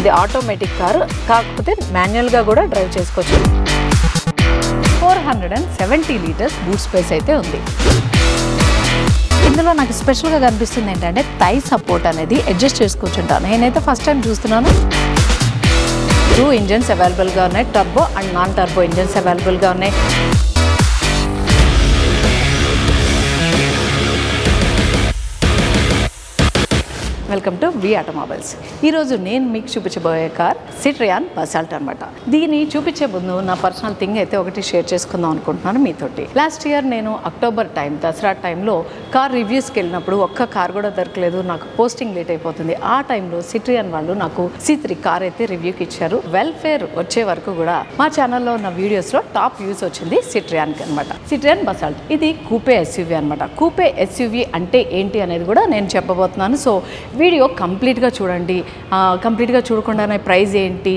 ఇది automatic car, కాకపోతే మాన్యువల్గా కూడా డ్రైవ్ చేసుకోవచ్చు. 470 లీటర్స్ బూట్ స్పేస్ అయితే ఉంది. ఇందులో నాకు స్పెషల్గా కనిపిస్తుంది ఏంటంటే థై సపోర్ట్ అనేది అడ్జస్ట్ చేసుకోవచ్చుంటాను. నేనైతే ఫస్ట్ టైం చూస్తున్నాను. 2 ఇంజన్స్ అవైలబుల్గా ఉన్నాయి, turbo and non turbo engines అవైలబుల్గా ఉన్నాయి. Welcome to V automobiles. ఈరోజు నేను మీకు చూపించబోయే కార్ సిట్రియన్ బసాల్ట్ అనమాట. దీన్ని చూపించే ముందు నా పర్సనల్ థింగ్ అయితే ఒకటి షేర్ చేసుకుందాం అనుకుంటున్నాను మీతోటి. లాస్ట్ ఇయర్ నేను అక్టోబర్ టైం, దసరా టైంలో కార్ రివ్యూస్కి వెళ్ళినప్పుడు ఒక్క కార్ కూడా దొరకలేదు, నాకు పోస్టింగ్ లేట్ అయిపోతుంది. ఆ టైంలో సిట్రియన్ వాళ్ళు నాకు C3 కార్ అయితే రివ్యూకి ఇచ్చారు. వెల్ఫేర్ వచ్చే వరకు కూడా మా ఛానల్లో ఉన్న వీడియోస్లో టాప్ వ్యూస్ వచ్చింది సిట్రియాన్కి అనమాట. సిట్రియన్ బసాల్ట్ ఇది కూపే SUV అనమాట. కూపే SUV అంటే ఏంటి అనేది కూడా నేను చెప్పబోతున్నాను. సో వీడియో కంప్లీట్గా చూడండి. కంప్లీట్గా చూడకుండానే ప్రైస్ ఏంటి,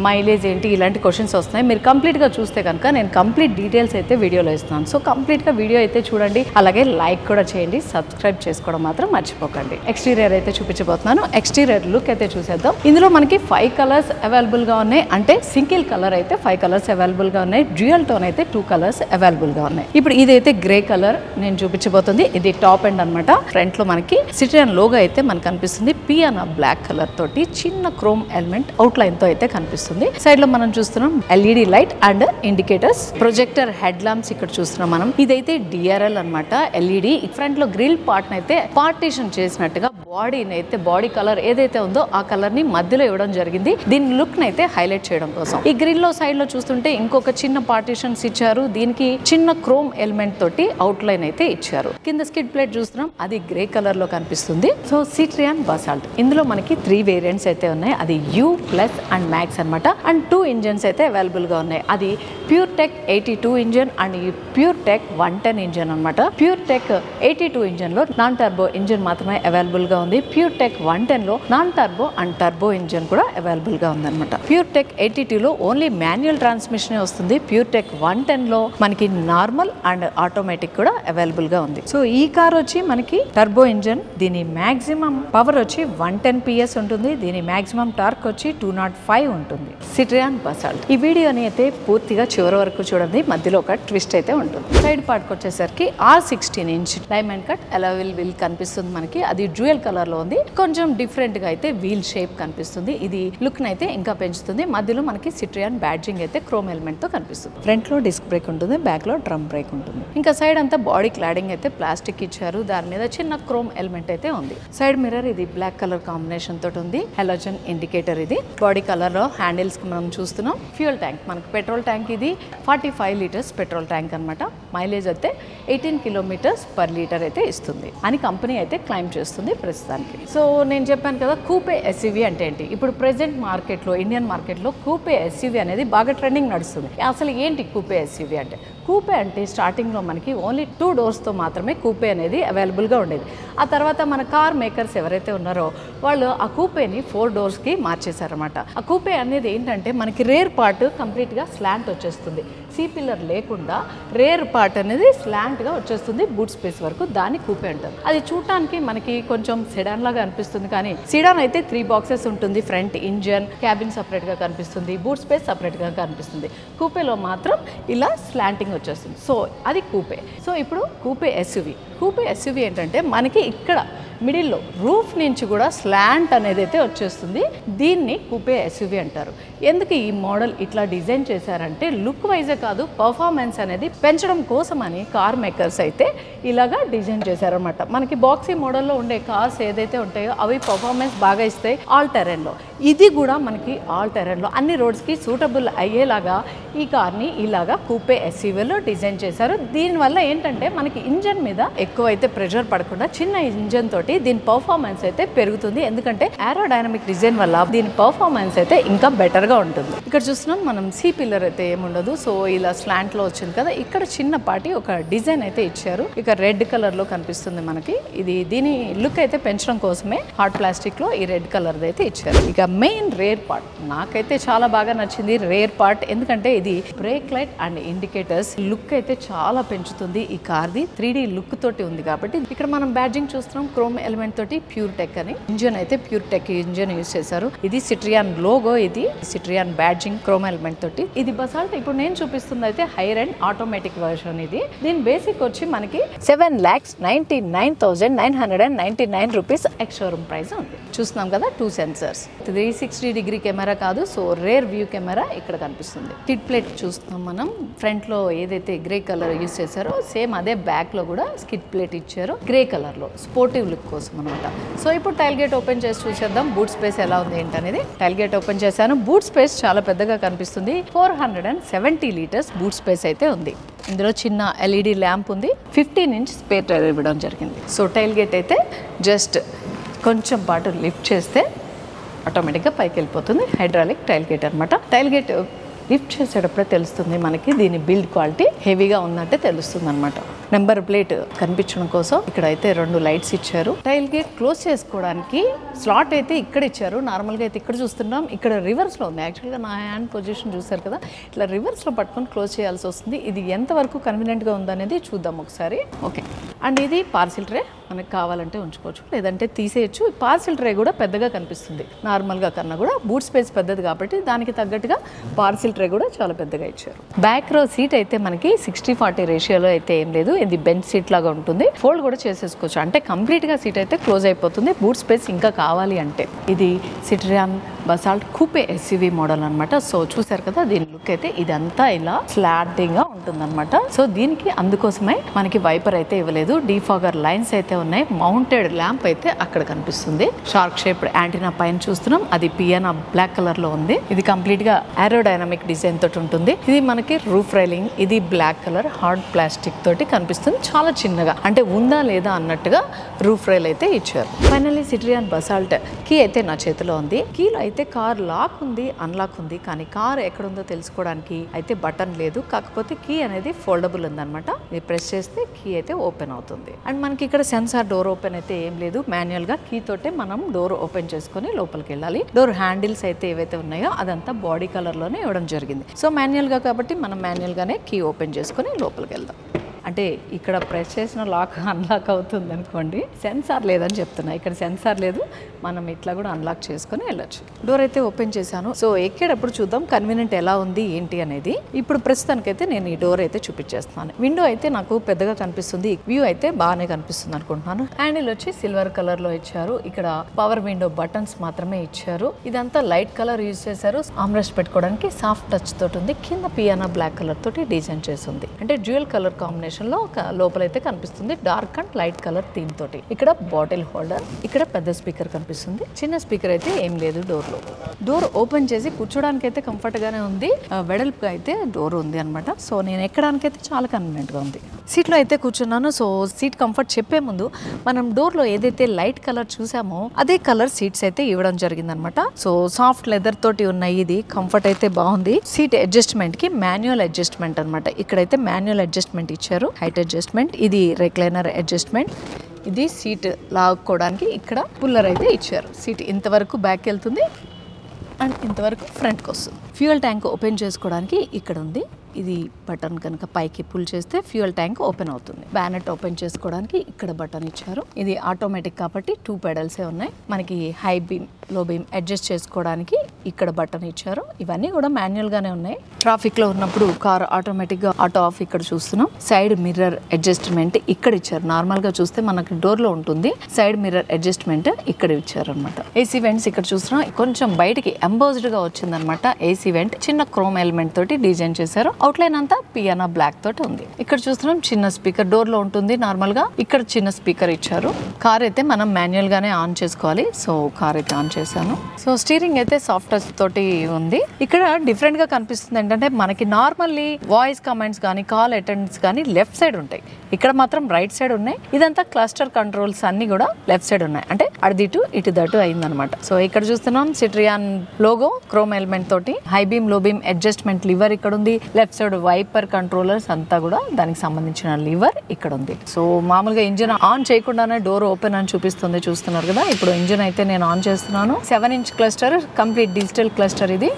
మైలేజ్ ఏంటి, ఇలాంటి క్వశ్చన్స్ వస్తున్నాయి. మీరు కంప్లీట్గా చూస్తే కనుక నేను కంప్లీట్ డీటెయిల్స్ అయితే వీడియోలో ఇస్తున్నాను. సో కంప్లీట్గా వీడియో అయితే చూడండి, అలాగే లైక్ కూడా చేయండి, సబ్స్క్రైబ్ చేసుకోవడం మాత్రం మర్చిపోకండి. ఎక్స్టీరియర్ అయితే చూపించబోతున్నాను. ఎక్స్టీరియర్ లుక్ అయితే చూసేద్దాం. ఇందులో మనకి 5 కలర్స్ అవైలబుల్గా ఉన్నాయి. అంటే సింగిల్ కలర్ అయితే 5 కలర్స్ అవైలబుల్గా ఉన్నాయి. డ్యూయల్ టోన్ అయితే 2 కలర్స్ అవైలబుల్గా ఉన్నాయి. ఇప్పుడు ఇదైతే గ్రే కలర్ నేను చూపించబోతుంది. ఇది టాప్ ఎండ్ అనమాట. ఫ్రంట్ లో మనకి సిట్రియన్ లోగో అయితే మనకు కనిపిస్తుంది. పి అన్న బ్లాక్ కలర్ తోటి చిన్న క్రోమ్ ఎలిమెంట్ అవుట్ లైన్ తో అయితే కనిపిస్తుంది. సైడ్ లో మనం చూస్తున్నాం LED light and indicators, projector head lamps ఇక్కడ చూస్తున్నాం మనం. ఇదైతే DRL అనమాట. LED ఫ్రంట్ లో గ్రిల్ పార్ట్ అయితే పార్టీషన్ చేసినట్టుగా బాడీని అయితే, బాడీ కలర్ ఏదైతే ఉందో ఆ కలర్ ని మధ్యలో ఇవ్వడం జరిగింది, దీని లుక్ ని అయితే హైలైట్ చేయడం కోసం. ఈ గ్రిల్ లో సైడ్ లో చూస్తుంటే ఇంకొక చిన్న పార్టీషన్స్ ఇచ్చారు. దీనికి చిన్న క్రోమ్ ఎలిమెంట్ తోటి అవుట్ లైన్ అయితే ఇచ్చారు. కింద స్కిడ్ ప్లేట్ చూస్తున్నాం, అది గ్రే కలర్ లో కనిపిస్తుంది. సో సిట్రియన్ బసాల్ట్ ఇందులో మనకి 3 వేరియంట్స్ అయితే ఉన్నాయి. అది U ప్లస్ అండ్ మ్యాక్స్ అనమాట. అండ్ 2 ఇంజన్స్ అయితే అవైలబుల్ గా ఉన్నాయి. అది pure tech 82 engine and pure tech 110 engine అనమాట. ప్యూర్ టెక్ 82 ఇంజన్ లో నాన్ టర్బో ఇంజన్ మాత్రమే అవైలబుల్ గా ఉంది. ప్యూర్ టెక్ 110 లో non turbo and turbo engine కూడా అవైలబుల్ గా ఉంది అనమాట. ప్యూర్ టెక్ 82 లో ఓన్లీ మాన్యువల్ ట్రాన్స్మిషన్ వస్తుంది. ప్యూర్ టెక్ 110 లో మనకి నార్మల్ అండ్ ఆటోమేటిక్ కూడా అవైలబుల్ గా ఉంది. సో ఈ కార్ వచ్చి మనకి టర్బో ఇంజన్, దీని మాక్సిమం పవర్ వచ్చి 110 PS ఉంటుంది. దీని మాక్సిమం టార్క్ వచ్చి 205 ఉంటుంది. సిట్రియన్ బసాల్ట్ ఈ వీడియోని అయితే పూర్తిగా చివరి వరకు చూడండి, మధ్యలో ఒక ట్విస్ట్ అయితే ఉంటుంది. సైడ్ పార్ట్ వచ్చేసరికి R16 inch diamond cut alloy wheel కనిపిస్తుంది మనకి. అది డ్యూయల్ కలర్ లో ఉంది. కొంచెం డిఫరెంట్ గా అయితే వీల్ షేప్ కనిపిస్తుంది. ఇది లుక్ అయితే ఇంకా పెంచుతుంది. మధ్యలో మనకి సిట్రియన్ బ్యాడ్జింగ్ అయితే క్రోమ్ ఎలిమెంట్ తో కనిపిస్తుంది. ఫ్రంట్ లో డిస్క్ బ్రేక్ ఉంటుంది, బ్యాక్ లో డ్రమ్ బ్రేక్ ఉంటుంది. ఇంకా సైడ్ అంతా బాడీ క్లాడింగ్ అయితే ప్లాస్టిక్ ఇచ్చారు. దాని మీద చిన్న క్రోమ్ ఎలిమెంట్ అయితే ఉంది. సైడ్ మిర్రర్ ఇది బ్లాక్ కలర్ కాంబినేషన్ తోటి ఉంది. హెలోజన్ ఇండికేటర్ ఇది. బాడీ కలర్ లో హ్యాండిల్స్ మనం చూస్తున్నాం. ఫ్యూయల్ ట్యాంక్ మనకి పెట్రోల్ ట్యాంక్, ఇది 45 లీటర్స్ పెట్రోల్ ట్యాంక్ అనమాట. మైలేజ్ అయితే 18 కిలోమీటర్స్ పర్ లీటర్ అయితే ఇస్తుంది అని కంపెనీ అయితే క్లైమ్ చేస్తుంది ప్రస్తుతానికి. సో నేను చెప్పాను కదా కూపే SUV అంటే ఏంటి. ఇప్పుడు ప్రెసెంట్ మార్కెట్ లో, ఇండియన్ మార్కెట్ లో కూపే SUV అనేది బాగా ట్రెండింగ్ నడుస్తుంది. అసలు ఏంటి కూపే SUV అంటే? కూపే అంటే స్టార్టింగ్ లో మనకి ఓన్లీ 2 doors తో మాత్రమే కూపే అనేది అవైలబుల్ గా ఉండేది. ఆ తర్వాత మన కార్ మేకర్స్ ఎవరైతే ఉన్నారో వాళ్ళు ఆ కూపేని 4 doors కి మార్చేశారన్నమాట. ఆ కూపే అనేది ఏంటంటే మనకి రేర్ పార్ట్ కంప్లీట్ గా స్లాంట్ వచ్చేస్తుంది. C పిల్లర్ లేకుండా రేర్ పార్ట్ అనేది స్లాంట్ గా వచ్చేస్తుంది బూట్ స్పేస్ వరకు. దాన్ని కూపే అంటారు. అది చూడటానికి మనకి కొంచెం సెడాన్ లాగా అనిపిస్తుంది, కానీ సిడాన్ అయితే 3 బాక్సెస్ ఉంటుంది. ఫ్రంట్ ఇంజన్, క్యాబిన్ సపరేట్ గా కనిపిస్తుంది, బూట్ స్పేస్ సపరేట్ గా కనిపిస్తుంది. కూపేలో మాత్రం ఇలా స్లాంటింగ్ వచ్చేస్తుంది. సో అది కూపే. సో ఇప్పుడు కూపే SUV. కూపే SUV ఏంటంటే మనకి ఇక్కడ మిడిల్లో రూఫ్ నుంచి కూడా స్లాంట్ అనేది అయితే వచ్చేస్తుంది. దీన్ని కూపే SUV అంటారు. ఎందుకు ఈ మోడల్ ఇట్లా డిజైన్ చేశారంటే లుక్ వైజే కాదు, పర్ఫార్మెన్స్ అనేది పెంచడం కోసమని కార్ మేకర్స్ అయితే ఇలాగా డిజైన్ చేశారనమాట. మనకి బాక్సీ మోడల్లో ఉండే కార్స్ ఏదైతే ఉంటాయో అవి పర్ఫార్మెన్స్ బాగా ఇస్తాయి ఆల్ టెరెన్లో. ఇది కూడా మనకి ఆల్ టెరెన్లో అన్ని రోడ్స్కి సూటబుల్ అయ్యేలాగా ఈ కార్ని ఇలాగా కూపే SUVలో డిజైన్ చేశారు. దీనివల్ల ఏంటంటే మనకి ఇంజన్ మీద ఎక్కువ అయితే ప్రెషర్ పడకుండా చిన్న ఇంజన్ తోటి దీని పర్ఫార్మెన్స్ అయితే పెరుగుతుంది. ఎందుకంటే ఏరోడైనమిక్ డిజైన్ వల్ల దీని పర్ఫార్మెన్స్ అయితే ఇంకా బెటర్ గా ఉంటుంది. ఇక్కడ చూస్తున్నాం మనం C పిల్లర్ అయితే ఏముండదు. సో ఇలా స్లాంట్ లో వచ్చింది కదా, ఇక్కడ చిన్నపాటి ఒక డిజైన్ అయితే ఇచ్చారు. ఇక రెడ్ కలర్ లో కనిపిస్తుంది మనకి. ఇది దీని లుక్ అయితే పెంచడం కోసమే హార్డ్ ప్లాస్టిక్ లో ఈ రెడ్ కలర్ అయితే ఇచ్చారు. ఇక మెయిన్ రేర్ పార్ట్ నాకైతే చాలా బాగా నచ్చింది. రేర్ పార్ట్ ఎందుకంటే ఇది break light and indicators look అయితే చాలా పెంచుతుంది. ఈ కార్ది 3D లుక్ తోటి ఉంది కాబట్టి ఇక్కడ మనం బ్యాడ్జింగ్ చూస్తున్నాం క్రోమ్ ఎలిమెంట్ తోటి ప్యూర్ టెక్ అని. ఇంజన్ అయితే ప్యూర్ టెక్ ఇంజన్ యూజ్ చేశారు. ఇది సిట్రియాన్ లోగో, ఇది సిట్రియాన్ బ్యాడ్జింగ్ క్రోమ్ ఎలిమెంట్ తోటి. ఇది బసాల్ట్ ఇప్పుడు నేను చూపిస్తుంది అయితే హైర్ అండ్ ఆటోమేటిక్ వర్షన్. ఇది దీని బేసిక్ వచ్చి మనకి 7,99,999 రూపీస్ ఎక్స్ షోరూమ్ ప్రైస్ ఉంది. చూస్తున్నాం కదా 2 సెన్సర్స్, 360 డిగ్రీ కెమెరా కాదు, సో రేర్ వ్యూ కెమెరా ఇక్కడ కనిపిస్తుంది. స్కిడ్ ప్లేట్ చూస్తున్నాం మనం. ఫ్రంట్ లో ఏదైతే గ్రే కలర్ యూజ్ చేశారో సేమ్ అదే బ్యాక్ లో కూడా స్కిడ్ ప్లేట్ ఇచ్చారు గ్రే కలర్ లో, స్పోర్టివ్ లుక్ కోసం అనమాట. సో ఇప్పుడు టైల్ గేట్ ఓపెన్ చేసి చూసేద్దాం బూట్ స్పేస్ ఎలా ఉంది ఏంటనేది. టైల్ గేట్ ఓపెన్ చేశాను. బూట్ స్పేస్ చాలా పెద్దగా కనిపిస్తుంది. 470 లీటర్స్ బూట్ స్పేస్ అయితే ఉంది. ఇందులో చిన్న LED ల్యాంప్ ఉంది. 15 ఇంచ్ స్పేర్ టైర్ ఇవ్వడం జరిగింది. సో టైల్ గేట్ అయితే జస్ట్ కొంచెం పాటు లిఫ్ట్ చేస్తే ఆటోమేటిక్గా పైకి వెళ్ళిపోతుంది. హైడ్రాలిక్ టైల్ గేట్ అనమాట. టైల్ గేట్ లిఫ్ట్ చేసేటప్పుడే తెలుస్తుంది మనకి దీని బిల్డ్ క్వాలిటీ హెవీగా ఉన్నట్టే తెలుస్తుంది అనమాట. నెంబర్ ప్లేట్ కనిపించడం కోసం ఇక్కడ అయితే 2 లైట్స్ ఇచ్చారు. టైల్ గేట్ క్లోజ్ చేసుకోవడానికి స్లాట్ అయితే ఇక్కడ ఇచ్చారు. నార్మల్గా అయితే ఇక్కడ చూస్తున్నాం, ఇక్కడ రివర్స్ లో ఉంది. యాక్చువల్గా నా హ్యాండ్ పొజిషన్ చూసారు కదా, ఇట్లా రివర్స్ లో పట్టుకొని క్లోజ్ చేయాల్సి వస్తుంది. ఇది ఎంతవరకు కన్వీనియంట్ గా ఉందనేది చూద్దాం ఒకసారి. ఓకే, అండ్ ఇది పార్సిల్ ట్రే, మనకు కావాలంటే ఉంచుకోవచ్చు లేదంటే తీసేయచ్చు. పార్సిల్ ట్రే కూడా పెద్దగా కనిపిస్తుంది నార్మల్గా కన్నా కూడా. బూట్ స్పేస్ పెద్దది కాబట్టి దానికి తగ్గట్టుగా పార్సిల్ ట్రే కూడా చాలా పెద్దగా ఇచ్చారు. బ్యాక్ రో సీట్ అయితే మనకి 60-40 రేషియోలో అయితే ఏం లేదు. ఇది బెంచ్ సీట్ లాగా ఉంటుంది. ఫోల్డ్ కూడా చేసేసుకోవచ్చు, అంటే కంప్లీట్ గా సీట్ అయితే క్లోజ్ అయిపోతుంది. బూట్ స్పేస్ ఇంకా కావాలి అంటే. ఇది సిట్రియాన్ బసాల్ట్ కూపే SUV మోడల్ అనమాట. సో చూసారు కదా దీని లుక్ అయితే ఇదంతా ఇలా స్లాంటింగ్ గా ఉంటుందన్నమాట. సో దీనికి అందుకోసమే మనకి వైపర్ అయితే ఇవ్వలేదు. డీఫాగర్ లైన్స్ అయితే ఉన్నాయి. మౌంటెడ్ ల్యాంప్ అయితే అక్కడ కనిపిస్తుంది. షార్క్ షేప్డ్ యాంటీనా పైన చూస్తున్నాం, అది పియానా బ్లాక్ కలర్ లో ఉంది. ఇది కంప్లీట్ గా ఏరోడైనమిక్ డిజైన్ తోటి ఉంటుంది. ఇది మనకి రూఫ్ రైలింగ్, ఇది బ్లాక్ కలర్ హార్డ్ ప్లాస్టిక్ తోటి కనిపిస్తుంది. చాలా చిన్నగా, అంటే ఉందా లేదా అన్నట్టుగా రూఫ్ రైల్ అయితే ఇచ్చారు. ఫైనల్లీ సిట్రియాన్ బసాల్ట్ కీ అయితే నా చేతిలో ఉంది. కీలో అయితే కార్ లాక్ ఉంది, అన్లాక్ ఉంది, కానీ కార్ ఎక్కడుందో తెలుసుకోవడానికి అయితే బటన్ లేదు. కాకపోతే కీ అనేది ఫోల్డబుల్ ఉందన్నమాట. ఇది ప్రెస్ చేస్తే కీ అయితే ఓపెన్ అవుతుంది. అండ్ మనకి ఇక్కడ సెన్సార్ డోర్ ఓపెన్ అయితే ఏం లేదు. మాన్యువల్ గా కీ తోటే మనం డోర్ ఓపెన్ చేసుకుని లోపలికి వెళ్ళాలి. డోర్ హ్యాండిల్స్ అయితే ఏవైతే ఉన్నాయో అదంతా బాడీ కలర్ లోనే ఇవ్వడం జరిగింది. సో మాన్యువల్ గా కాబట్టి మనం మాన్యువల్ గానే కీ ఓపెన్ చేసుకుని లోపలికి వెళ్దాం. అంటే ఇక్కడ ప్రెస్ చేసిన లాక్ అన్లాక్ అవుతుంది అనుకోండి, సెన్సార్ లేదని చెప్తున్నా. ఇక్కడ సెన్సార్ లేదు, మనం ఇట్లా కూడా అన్లాక్ చేసుకుని వెళ్ళొచ్చు. డోర్ అయితే ఓపెన్ చేశాను. సో ఎక్కేటప్పుడు చూద్దాం కన్వీనియంట్ ఎలా ఉంది ఏంటి అనేది. ఇప్పుడు ప్రస్తుతానికైతే నేను ఈ డోర్ అయితే చూపించేస్తున్నాను. విండో అయితే నాకు పెద్దగా కనిపిస్తుంది, వ్యూ అయితే బాగానే కనిపిస్తుంది అనుకుంటున్నాను. హ్యాండిల్ వచ్చి సిల్వర్ కలర్ లో ఇచ్చారు. ఇక్కడ పవర్ విండో బటన్స్ మాత్రమే ఇచ్చారు. ఇదంతా లైట్ కలర్ యూజ్ చేశారు. ఆమ్రెస్ట్ పెట్టుకోవడానికి సాఫ్ట్ టచ్ తోటి ఉంది. కింద పియానా బ్లాక్ కలర్ తోటి డిజైన్ చేసి ఉంది. అంటే డ్యూయల్ కలర్ కాంబినేషన్ లో లోపలైతే కనిపిస్తుంది. Dark and light colour theme తోటి. ఇక్కడ బాటిల్ హోల్డర్, ఇక్కడ పెద్ద స్పీకర్ కనిపిస్తుంది. చిన్న స్పీకర్ అయితే ఏం లేదు డోర్ లో. డోర్ ఓపెన్ చేసి కూర్చోడానికి అయితే కంఫర్ట్ గానే ఉంది. వెడల్పుగా అయితే డోర్ ఉంది అనమాట. సో నేను ఎక్కడానికి అయితే చాలా కన్వీనియంట్ గా ఉంది. సీట్ లో అయితే కూర్చున్నాను. సో సీట్ కంఫర్ట్ చెప్పే ముందు మనం డోర్ లో ఏదైతే లైట్ కలర్ చూసామో అదే కలర్ సీట్స్ అయితే ఇవ్వడం జరిగింది అనమాట. సో సాఫ్ట్ లెదర్ తోటి ఉన్నాయి. ఇది కంఫర్ట్ అయితే బాగుంది. సీట్ అడ్జస్ట్మెంట్ కి మాన్యువల్ అడ్జస్ట్మెంట్ అనమాట. ఇక్కడైతే మాన్యువల్ అడ్జస్ట్మెంట్ ఇచ్చారు. హైట్ అడ్జస్ట్మెంట్, ఇది రిక్లైనర్ అడ్జస్ట్మెంట్, ఇది సీట్ లాక్కోవడానికి ఇక్కడ పుల్లర్ అయితే ఇచ్చారు. సీట్ ఇంతవరకు బ్యాక్ వెళ్తుంది అండ్ ఇంతవరకు ఫ్రంట్కి వస్తుంది. ఫ్యూయల్ ట్యాంక్ ఓపెన్ చేసుకోవడానికి ఇక్కడ ఉంది. ఇది బటన్ కనుక పైకి పుల్ చేస్తే ఫ్యూయల్ ట్యాంక్ ఓపెన్ అవుతుంది. బ్యానెట్ ఓపెన్ చేసుకోవడానికి ఇక్కడ బటన్ ఇచ్చారు. ఇది ఆటోమేటిక్ కాబట్టి 2 పెడల్సే ఉన్నాయి. మనకి హై బీమ్ లో బీమ్ అడ్జస్ట్ చేసుకోవడానికి ఇక్కడ బటన్ ఇచ్చారు. ఇవన్నీ కూడా మాన్యువల్ గానే ఉన్నాయి. ట్రాఫిక్ లో ఉన్నప్పుడు కార్ ఆటోమేటిక్ గా ఆటో ఆఫ్ ఇక్కడ చూస్తున్నాం. సైడ్ మిర్రర్ అడ్జస్ట్మెంట్ ఇక్కడ ఇచ్చారు. నార్మల్ గా చూస్తే మనకి డోర్ లో ఉంటుంది. సైడ్ మిర్రర్ అడ్జస్ట్మెంట్ ఇక్కడ ఇచ్చారు అనమాట. ఏసీ వెంట్స్ ఇక్కడ చూస్తున్నాం. కొంచెం బయటికి ఎంబోజ్డ్ గా వచ్చింది అనమాట. ఏసీ వెంట్ చిన్న క్రోమ్ ఎలిమెంట్ తోటి డిజైన్ చేశారు. అవుట్లైన్ అంతా పియానా బ్లాక్ తోటి ఉంది. ఇక్కడ చూస్తున్నాం చిన్న స్పీకర్ డోర్ లో ఉంటుంది నార్మల్ గా. ఇక్కడ చిన్న స్పీకర్ ఇచ్చారు. కార్ అయితే మనం మాన్యువల్ గానే ఆన్ చేసుకోవాలి. సో కార్ అయితే ఆన్ చేశాను. సో స్టీరింగ్ అయితే సాఫ్ట్ టచ్ తోటి ఉంది. ఇక్కడ డిఫరెంట్ గా కనిపిస్తుంది ఏంటంటే మనకి నార్మల్లీ వాయిస్ కమాండ్స్ కానీ కాల్ అటెండెన్స్ కానీ లెఫ్ట్ సైడ్ ఉంటాయి, ఇక్కడ మాత్రం రైట్ సైడ్ ఉన్నాయి. ఇదంతా క్లస్టర్ కంట్రోల్స్ అన్ని కూడా లెఫ్ట్ సైడ్ ఉన్నాయి, అంటే అడిది ఇటు ఇటు దటు అయిందనమాట. సో ఇక్కడ చూస్తున్నాం సిట్రియాన్ లోగో క్రోమ్ ఎలిమెంట్ తోటి, హై బీమ్ లో బీమ్ అడ్జస్ట్మెంట్ లివర్ ఇక్కడ ఉంది. లెఫ్ట్ సైడ్ వైపర్ కంట్రోలర్స్ అంతా కూడా దానికి సంబంధించిన లివర్ ఇక్కడ ఉంది. సో మామూలుగా ఇంజిన్ ఆన్ చేయకుండానే డోర్ ఓపెన్ అని చూపిస్తుంది, చూస్తున్నారు కదా. ఇప్పుడు ఇంజిన్ అయితే నేను ఆన్ చేస్తున్నాను. 7-inch cluster, complete digital cluster. ఇది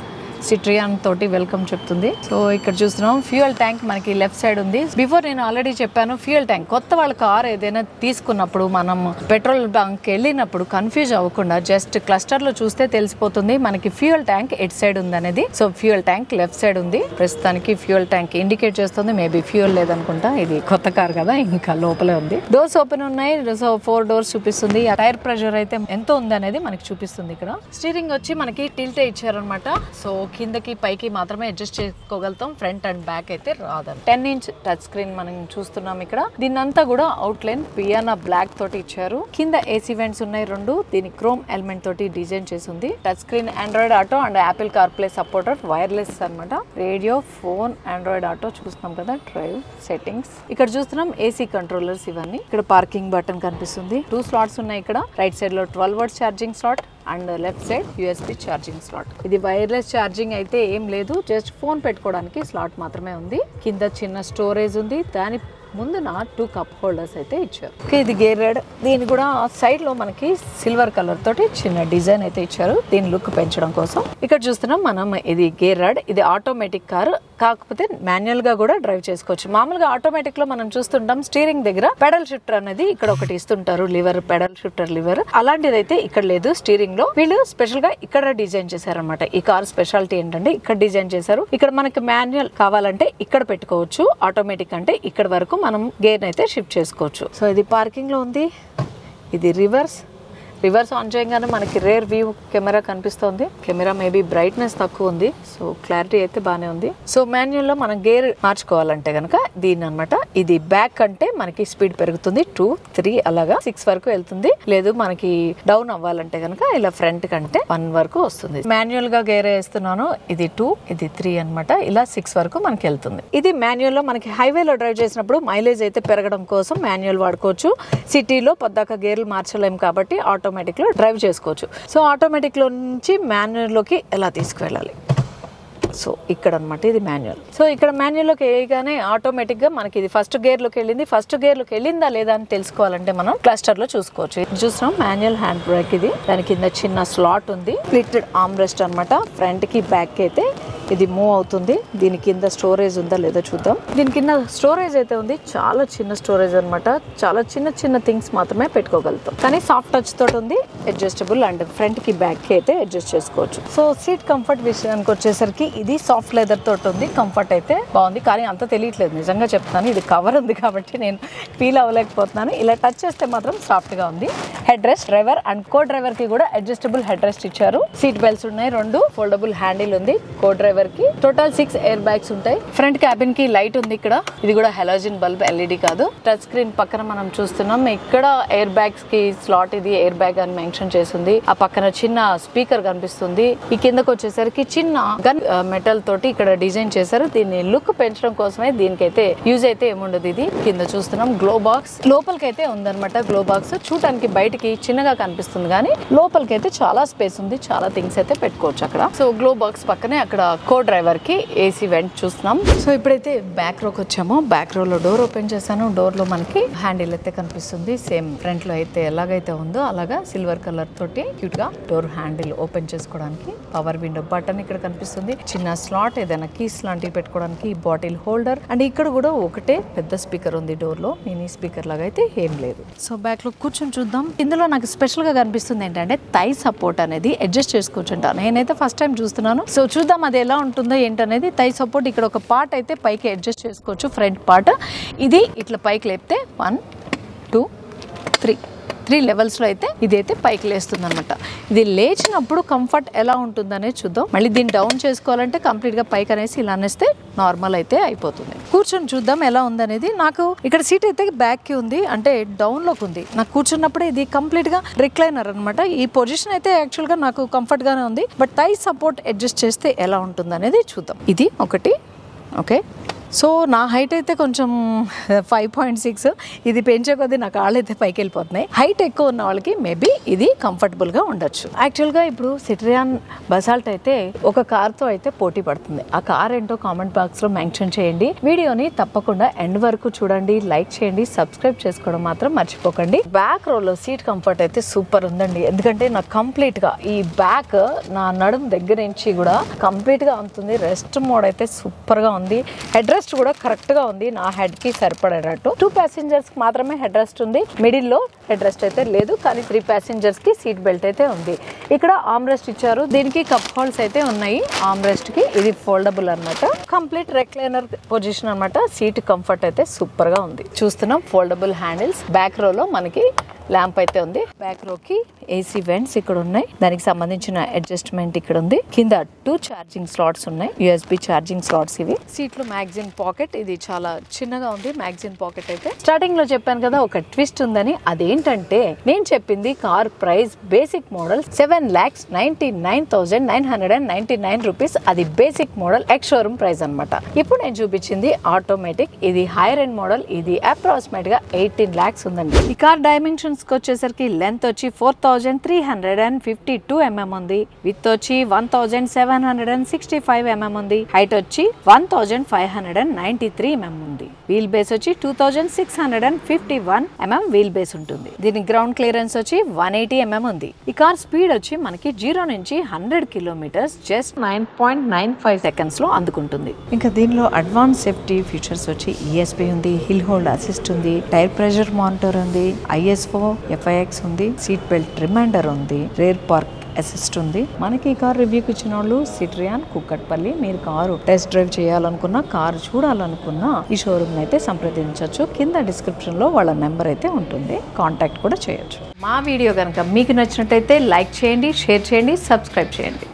సిట్రియాన్ తోటి వెల్కమ్ చెప్తుంది. సో ఇక్కడ చూస్తున్నాం ఫ్యూయల్ ట్యాంక్ మనకి లెఫ్ట్ సైడ్ ఉంది. బిఫోర్ నేను ఆల్రెడీ చెప్పాను, ఫ్యూయల్ ట్యాంక్ కొత్త వాళ్ళ కార్ ఏదైనా తీసుకున్నప్పుడు మనం పెట్రోల్ బంక్ వెళ్ళినప్పుడు కన్ఫ్యూజ్ అవ్వకుండా జస్ట్ క్లస్టర్ లో చూస్తే తెలిసిపోతుంది మనకి ఫ్యూయల్ ట్యాంక్ ఎట్ సైడ్ ఉంది అనేది. So fuel tank left side ఉంది. ప్రస్తుతానికి ఫ్యూయల్ ట్యాంక్ ఇండికేట్ చేస్తుంది, మేబీ ఫ్యూయల్ లేదనుకుంటా, ఇది కొత్త కార్ కదా ఇంకా లోపలే ఉంది. డోర్స్ ఓపెన్ ఉన్నాయి. సో 4 doors చూపిస్తుంది. టైర్ ప్రెషర్ అయితే ఎంత ఉంది అనేది మనకి చూపిస్తుంది. ఇక్కడ స్టీరింగ్ వచ్చి మనకి టిల్ట్ ఇచ్చారనమాట. సో కిందకి పైకి మాత్రమే అడ్జస్ట్ చేసుకోగలుగుతాం, ఫ్రంట్ అండ్ బ్యాక్ అయితే రాదని. 10-inch టచ్ స్క్రీన్ మనం చూస్తున్నాం. ఇక్కడ దీన్నంతా కూడా అవుట్ లైన్ పియానా బ్లాక్ తోటి ఇచ్చారు. కింద ఏసీ వెంట్స్ ఉన్నాయి 2. దీని క్రోమ్ ఎలిమెంట్ తోటి డిజైన్ చేసి ఉంది. Touch screen Android auto and Apple car play supporter, wireless అనమాట. రేడియో, ఫోన్, ఆండ్రాయిడ్ ఆటో చూస్తున్నాం కదా. డ్రైవ్ సెట్టింగ్స్ ఇక్కడ చూస్తున్నాం. ఏసీ కంట్రోలర్స్ ఇవన్నీ. ఇక్కడ పార్కింగ్ బటన్ కనిపిస్తుంది. 2 slots ఉన్నాయి. ఇక్కడ రైట్ సైడ్ లో 12 volts charging slot and left side USB charging slot. ఇది వైర్లెస్ ఛార్జింగ్ అయితే ఏం లేదు, జస్ట్ ఫోన్ పెట్టుకోవడానికి స్లాట్ మాత్రమే ఉంది. కింద చిన్న స్టోరేజ్ ఉంది. దాని ముందు 2 cup holders అయితే ఇచ్చారు. ఇది గేర్ రైడ్. దీని కూడా సైడ్ లో మనకి సిల్వర్ కలర్ తోటి చిన్న డిజైన్ అయితే ఇచ్చారు, దీని లుక్ పెంచడం కోసం. ఇక్కడ చూస్తున్నాం మనం, ఇది గేర్ రైడ్. ఇది ఆటోమేటిక్ కార్, కాకపోతే మాన్యువల్ గా కూడా డ్రైవ్ చేసుకోవచ్చు. మామూలుగా ఆటోమేటిక్ లో మనం చూస్తుంటాం స్టీరింగ్ దగ్గర పెడల్ షిఫ్టర్ అనేది ఇక్కడ ఒకటి ఇస్తుంటారు, లివర్, పెడల్ షిఫ్టర్ లివర్. అలాంటిది అయితే ఇక్కడ లేదు. స్టీరింగ్ లో వీళ్ళు స్పెషల్ గా ఇక్కడ డిజైన్ చేశారనమాట. ఈ కార్ స్పెషాలిటీ ఏంటంటే ఇక్కడ డిజైన్ చేశారు. ఇక్కడ మనకి మాన్యువల్ కావాలంటే ఇక్కడ పెట్టుకోవచ్చు, ఆటోమేటిక్ అంటే ఇక్కడ వరకు మనం గేర్ అయితే షిఫ్ట్ చేసుకోవచ్చు. సో ఇది పార్కింగ్ లో ఉంది. ఇది రివర్స్ ఆన్ చేయగానే మనకి రేర్ వ్యూ కెమెరా కనిపిస్తుంది. కెమెరా మేబీ బ్రైట్నెస్ తక్కువ ఉంది, సో క్లారిటీ అయితే బాగానే ఉంది. సో మాన్యువల్ లో మనం గేర్ మార్చుకోవాలంటే కనుక దీన్ని అనమాట. ఇది బ్యాక్ అంటే మనకి స్పీడ్ పెరుగుతుంది 2, 3 అలాగా 6 వరకు వెళ్తుంది. లేదు మనకి డౌన్ అవ్వాలంటే కనుక ఇలా ఫ్రంట్ కంటే 1 వరకు వస్తుంది. మాన్యువల్ గా గేర్ వేస్తున్నాను. ఇది 2, ఇది 3 అనమాట. ఇలా 6 వరకు మనకి వెళ్తుంది. ఇది మాన్యువల్ లో మనకి హైవేలో డ్రైవ్ చేసినప్పుడు మైలేజ్ అయితే పెరగడం కోసం మాన్యువల్ వాడుకోవచ్చు. సిటీలో పద్దాక గేర్లు మార్చలేము కాబట్టి ఆటోమేటిక్ లో డ్రైవ్ చేసుకోవచ్చు. సో ఆటోమేటిక్ లో నుంచి మాన్యువల్ లోకి ఎలా తీసుకువెళ్ళాలి. సో ఇక్కడ అనమాట ఇది మాన్యువల్. సో ఇక్కడ మాన్యువల్ లోకి వేయగానే ఆటోమేటిక్ గా మనకి ఇది ఫస్ట్ గేర్ లోకి వెళ్ళింది. ఫస్ట్ గేర్ లోకి వెళ్ళిందా లేదా అని తెలుసుకోవాలంటే మనం క్లస్టర్ లో చూసుకోవచ్చు. చూస్తున్నాం మాన్యువల్ హ్యాండ్ బ్రేక్. ఇది దాని కింద చిన్న స్లాట్ ఉంది. స్ప్లిటెడ్ ఆర్మ్ రెస్ట్ అనమాట. ఫ్రంట్ కి బ్యాక్ కి అయితే ఇది మూవ్ అవుతుంది. దీని కింద స్టోరేజ్ ఉందా లేదో చూద్దాం. దీని కింద స్టోరేజ్ అయితే ఉంది, చాలా చిన్న స్టోరేజ్ అనమాట. చాలా చిన్న థింగ్స్ మాత్రమే పెట్టుకోగలుగుతాం, కానీ సాఫ్ట్ టచ్ తోటి ఉంది. అడ్జస్టబుల్ అండ్ ఫ్రంట్ కి బ్యాక్ కి అయితే అడ్జస్ట్ చేసుకోవచ్చు. సో సీట్ కంఫర్ట్ విషయానికి వచ్చేసరికి ఇది సాఫ్ట్ లెదర్ తోటి ఉంది. కంఫర్ట్ అయితే బాగుంది, కానీ అంత తెలియట్లేదు నిజంగా చెప్తాను. ఇది కవర్ ఉంది కాబట్టి నేను ఫీల్ అవ్వలేకపోతున్నాను. ఇలా టచ్ చేస్తే మాత్రం సాఫ్ట్ గా ఉంది. Head rest, driver and co driver కి కూడా అడ్జస్టబుల్ హెడ్ రెస్ట్ ఇచ్చారు. సీట్ బెల్ట్స్ ఉన్నాయి 2. ఫోల్డబుల్ హ్యాండిల్ ఉంది. కో డ్రైవర్ కి టోటల్ 6 ఎయిర్ బ్యాగ్స్ ఉంటాయి. ఫ్రంట్ క్యాబిన్ కి లైట్ ఉంది. ఇక్కడ ఇది కూడా హెలోజన్ బల్బ్, LED కాదు. టచ్ స్క్రీన్ పక్కన మనం చూస్తున్నాం. ఇక్కడ ఎయిర్ బ్యాగ్స్ కి స్లాట్, ఇది ఎయిర్ బ్యాగ్ అని మెన్షన్ చేసింది. ఆ పక్కన చిన్న స్పీకర్ కనిపిస్తుంది. ఈ కిందకు వచ్చేసరికి చిన్న గన్ మెటల్ తోటి ఇక్కడ డిజైన్ చేశారు. దీన్ని లుక్ పెంచడం కోసమే, దీనికైతే యూజ్ అయితే ఏముండదు. ఇది కింద చూస్తున్నాం గ్లో బాక్స్ లోపలికైతే ఉందన్నమాట. గ్లో బాక్స్ చూడటానికి బయటికి చిన్నగా కనిపిస్తుంది, కానీ లోపలికైతే చాలా స్పేస్ ఉంది. చాలా థింగ్స్ అయితే పెట్టుకోవచ్చు అక్కడ. సో గ్లో బాక్స్ పక్కనే అక్కడ కో డ్రైవర్ కి ఏసీ వెంట్ చూస్తున్నాం. సో ఇప్పుడైతే బ్యాక్ రోకి వచ్చాము. బ్యాక్ రో లో డోర్ ఓపెన్ చేశాను. డోర్ లో మనకి హ్యాండిల్ అయితే కనిపిస్తుంది. సేమ్ ఫ్రంట్ లో అయితే ఎలాగైతే ఉందో అలాగా సిల్వర్ కలర్ తోటి క్యూట్ గా డోర్ హ్యాండిల్ ఓపెన్ చేసుకోవడానికి పవర్ విండో బటన్ ఇక్కడ కనిపిస్తుంది. చిన్న స్లాట్, ఏదైనా కీస్ లాంటివి పెట్టుకోవడానికి బాటిల్ హోల్డర్. అండ్ ఇక్కడ కూడా ఒకటే పెద్ద స్పీకర్ ఉంది డోర్ లో. మినీ స్పీకర్ లాగా అయితే ఏం లేదు. సో బ్యాక్ లో కూర్చొని చూద్దాం. ఇందులో నాకు స్పెషల్ గా కనిపిస్తుంది ఏంటంటే థై సపోర్ట్ అనేది అడ్జస్ట్ చేసుకోవచ్చు అంట. నేనైతే ఫస్ట్ టైం చూస్తున్నాను. సో చూద్దాం అది ఎలా ఉంటుందో ఏంటనేది. థై సపోర్ట్ ఇక్కడ ఒక పార్ట్ అయితే పైకి అడ్జస్ట్ చేసుకోవచ్చు. ఫ్రంట్ పార్ట్ ఇది ఇట్లా పైకి లేపితే 1, 2, 3 3 లెవెల్స్లో అయితే ఇదైతే పైకి లేస్తుంది అనమాట. ఇది లేచినప్పుడు కంఫర్ట్ ఎలా ఉంటుందనేది చూద్దాం. మళ్ళీ దీన్ని డౌన్ చేసుకోవాలంటే కంప్లీట్గా పైకి అనేసి ఇలా అనేస్తే నార్మల్ అయితే అయిపోతుంది. కూర్చొని చూద్దాం ఎలా ఉందనేది. నాకు ఇక్కడ సీట్ అయితే బ్యాక్కి ఉంది, అంటే డౌన్లోకి ఉంది. నాకు కూర్చున్నప్పుడే ఇది కంప్లీట్గా రిక్లైనర్ అనమాట. ఈ పొజిషన్ అయితే యాక్చువల్గా నాకు కంఫర్ట్గానే ఉంది, బట్ థై సపోర్ట్ అడ్జస్ట్ చేస్తే ఎలా ఉంటుంది అనేది చూద్దాం. ఇది ఒకటి. ఓకే, సో నా హైట్ అయితే కొంచెం 5.6, ఇది పెంచే కొద్దీ నా కాళ్ళు అయితే పైకి వెళ్ళిపోతున్నాయి. హైట్ ఎక్కువ ఉన్న వాళ్ళకి మేబీ ఇది కంఫర్టబుల్గా ఉండొచ్చు. యాక్చువల్గా ఇప్పుడు సిట్రియాన్ బసాల్ట్ అయితే ఒక కార్తో అయితే పోటీ పడుతుంది. ఆ కార్ ఏంటో కామెంట్ బాక్స్లో మెన్షన్ చేయండి. వీడియోని తప్పకుండా ఎండ్ వరకు చూడండి, లైక్ చేయండి, సబ్స్క్రైబ్ చేసుకోవడం మాత్రం మర్చిపోకండి. బ్యాక్ రోలో సీట్ కంఫర్ట్ అయితే సూపర్ ఉందండి. ఎందుకంటే నాకు కంప్లీట్గా ఈ బ్యాక్ నా నడుం దగ్గర నుంచి కూడా కంప్లీట్గా ఉంటుంది. రెస్ట్ మోడ్ అయితే సూపర్గా ఉంది. హెడ్ రెస్ట్ కూడా కరెక్ట్ గా ఉంది, నా హెడ్ కి సరిపడేటట్టు. 2 passengers కి మాత్రమే హెడ్ రెస్ట్ ఉంది, మిడిల్ లో హెడ్ రెస్ట్ అయితే లేదు, కానీ 3 passengers కి సీట్ బెల్ట్ అయితే ఉంది. ఇక్కడ ఆర్మ్ రెస్ట్ ఇచ్చారు, దీనికి కప్ హోల్స్ అయితే ఉన్నాయి ఆర్మ్ రెస్ట్ కి. ఇది ఫోల్డబుల్ అన్నమాట, కంప్లీట్ రెక్లైనర్ పొజిషన్ అన్నమాట. సీట్ కంఫర్ట్ అయితే సూపర్ గా ఉంది. చూస్తున్నాం ఫోల్డబుల్ హ్యాండిల్స్. బ్యాక్ రోలో మనకి ల్యాంప్ అయితే ఉంది. బ్యాక్ రోకి ఏసీ వెంట్స్ ఇక్కడ ఉన్నాయి, దానికి సంబంధించిన అడ్జస్ట్మెంట్ ఇక్కడ ఉంది. కింద 2 ఛార్జింగ్ స్లాట్స్ ఉన్నాయి, USB ఛార్జింగ్ స్లాట్స్ ఇవి. సీట్లు మ్యాగజైన్ పాకెట్, ఇది చాలా చిన్నగా ఉంది మ్యాగజైన్ పాకెట్ అయితే. స్టార్టింగ్ లో చెప్పాను కదా ఒక ట్విస్ట్ ఉందని, అదేంటంటే నేను చెప్పింది car price basic model 7,99,999 rupees. అది basic model ex showroom price అనమాట. ఇప్పుడు నేను చూపించింది ఆటోమేటిక్, ఇది హైయర్ ఎండ్ మోడల్. ఇది అప్రాక్సిమేట్ గా 18 lakhs ఉందండి. ఈ కార్ డైమెన్షన్స్ వచ్చేసరికి లెంత్ వచ్చి 4,352 mm ఉంది, విత్ వచ్చి 1,765 mm ఉంది, హైట్ వచ్చి 1,593 mm ఉంది, వీల్ బేస్ వచ్చి 2,651 mm వీల్ బేస్ ఉంటుంది. దీని గ్రౌండ్ క్లియరెన్స్ వచ్చి 180 mm ఉంది. ఈ కార్ స్పీడ్ వచ్చి మనకి 0 నుంచి 100 kilometers జస్ట్ 9.95 seconds లో అందుకుంటుంది. ఇంకా దీనిలో అడ్వాన్స్ సేఫ్టీ ఫీచర్స్ వచ్చి ESP ఉంది, హిల్ హోల్డ్ అసిస్ట్ ఉంది, టైర్ ప్రెషర్ మానిటర్ ఉంది, ISO FIX ఉంది, సీట్ బెల్ట్ రిమైండర్ ఉంది, రేర్ పార్క్ అసిస్ట్ ఉంది. మనకి ఈ కార్ రివ్యూకి ఇచ్చిన వాళ్ళు సిట్రియాన్ కుక్కట్పల్లి. మీరు కారు టెస్ట్ డ్రైవ్ చేయాలనుకున్నా, కారు చూడాలనుకున్నా ఈ షోరూమ్ అయితే సంప్రదించవచ్చు. కింద డిస్క్రిప్షన్ లో వాళ్ళ నెంబర్ అయితే ఉంటుంది, కాంటాక్ట్ కూడా చేయొచ్చు. మా వీడియో కనుక మీకు నచ్చినట్టయితే లైక్ చేయండి, షేర్ చేయండి, సబ్స్క్రైబ్ చేయండి.